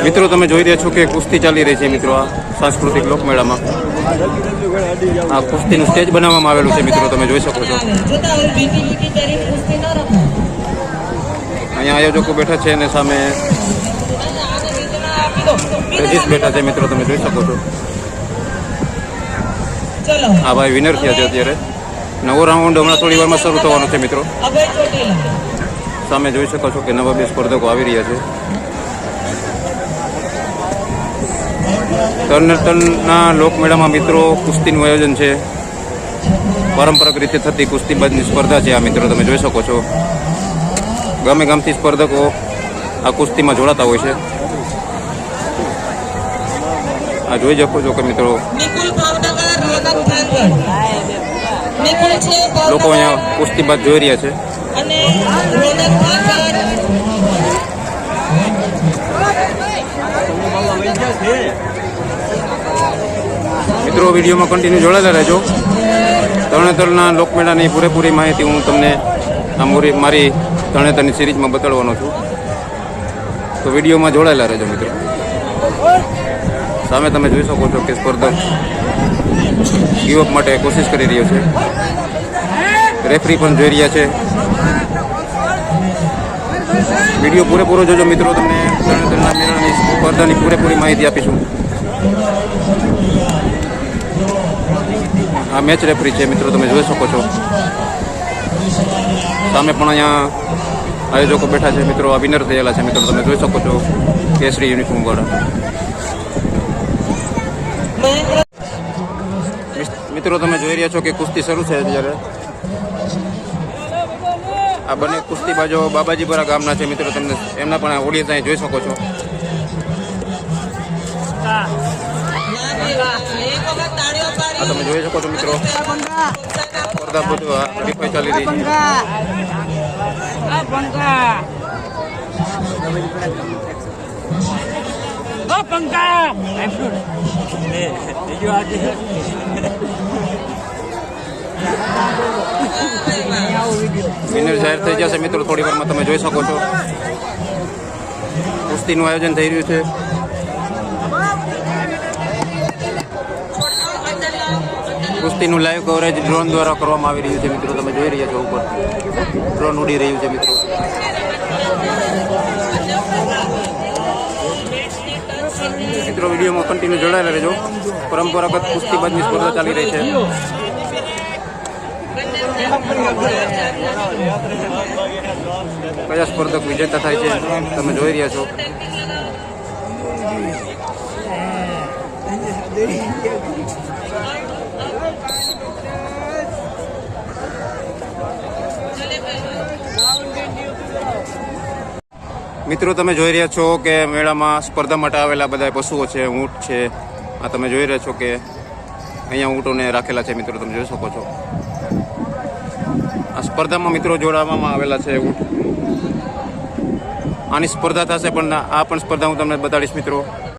મિત્રો તમે જોઈ રહ્યા છો કે કુસ્તી ચાલી રહી છે મિત્રો આ સાંસ્કૃતિક લોકમેળામાં. આ કુસ્તીનું સ્ટેજ બનાવવામાં આવેલું છે મિત્રો, તમે જોઈ શકો છો. અહીંયા આયોજકો બેઠા છે અને સામે જજીસ બેઠા છે મિત્રો, તમે જોઈ શકો છો. આ ભાઈ વિનર થયા છે. અત્યારે નવો રાઉન્ડ હમણાં થોડી વારમાં શરૂ થવાનો છે મિત્રો. સામે જોઈ શકો છો કે નવા 2 સ્પર્ધકો આવી રહ્યા છે. તરણેતરના લોકમેળામાં મિત્રો કુસ્તીનું આયોજન છે. પરંપરાગત રીતે થતી કુસ્તીબાજની સ્પર્ધા છે આ મિત્રો, તમે જોઈ શકો છો. ગામે ગામથી સ્પર્ધકો આ કુસ્તીમાં જોડાતા હોય છે. આ જોઈ શકો છો કે મિત્રો લોકો અહીંયા કુસ્તીબાજ જોઈ રહ્યા છે. મિત્રો વિડીયોમાં કન્ટિન્યુ જોડાયેલા રહેજો. તરણેતરના લોકમેળાની પૂરેપૂરી માહિતી હું તમને આ મારી તરણેતરની સિરીઝમાં બતાડવાનો છું, તો વિડીયોમાં જોડાયેલા રહેજો મિત્રો. સામે તમે જોઈ શકો છો કે સ્પર્ધક ગીવઅપ માટે કોશિશ કરી રહ્યો છે. રેફરી પણ જોઈ રહ્યા છે. વિડીયો પૂરેપૂરો જોજો મિત્રો, તમને તરણેતરના મેળાની સ્પર્ધાની પૂરેપૂરી માહિતી આપીશું. આ મેચ રેફરી છે મિત્રો, તમે જોઈ શકો છો. સામે પણ અહીંયા આયોજકો બેઠા છે મિત્રો. આ વિનર થયેલા છે મિત્રો, તમે જોઈ શકો છો કેસરી યુનિફોર્મ વાળા. મિત્રો તમે જોઈ રહ્યા છો કે કુસ્તી શરૂ છે અત્યારે. આ બંને કુસ્તીબાજો બાબાજીપુરા ગામના છે મિત્રો, તમને એમના પણ ઓડિયન્સ અહીં જોઈ શકો છો. આ તમે જોઈ શકો છો મિત્રો, સ્પર્ધા બધું હરીફાઈ ચાલી રહી છે. વિનર જાહેર થઈ જશે મિત્રો થોડી વારમાં, તમે જોઈ શકો છો. કુસ્તીનું આયોજન થઈ રહ્યું છે. કુસ્તીનું લાઈવ કવરેજ ડ્રોન દ્વારા કરવામાં આવી રહ્યું છે મિત્રો, તમે જોઈ રહ્યા છો. ઉપર ડ્રોન ઉડી રહ્યું છે મિત્રો. મિત્રો વિડીયોમાં કન્ટિન્યુ જોડાયેલા રહેજો. પરંપરાગત કુસ્તીબાજની સ્પર્ધા ચાલી રહી છે. કયા સ્પર્ધક વિજેતા થાય છે તમે જોઈ રહ્યા છો. મિત્રો તમે જોઈ રહ્યા છો કે મેળામાં સ્પર્ધા માટે આવેલા બધા પશુઓ છે. ઊંટ છે. આ તમે જોઈ રહ્યા છો કે અહીંયા ઊંટોને રાખેલા છે મિત્રો, તમે જોઈ શકો છો. આ સ્પર્ધામાં મિત્રો જોડાવામાં આવેલા છે ઊંટ. આની સ્પર્ધા થશે, પણ આ પણ સ્પર્ધા હું તમને બતાડીશ મિત્રો.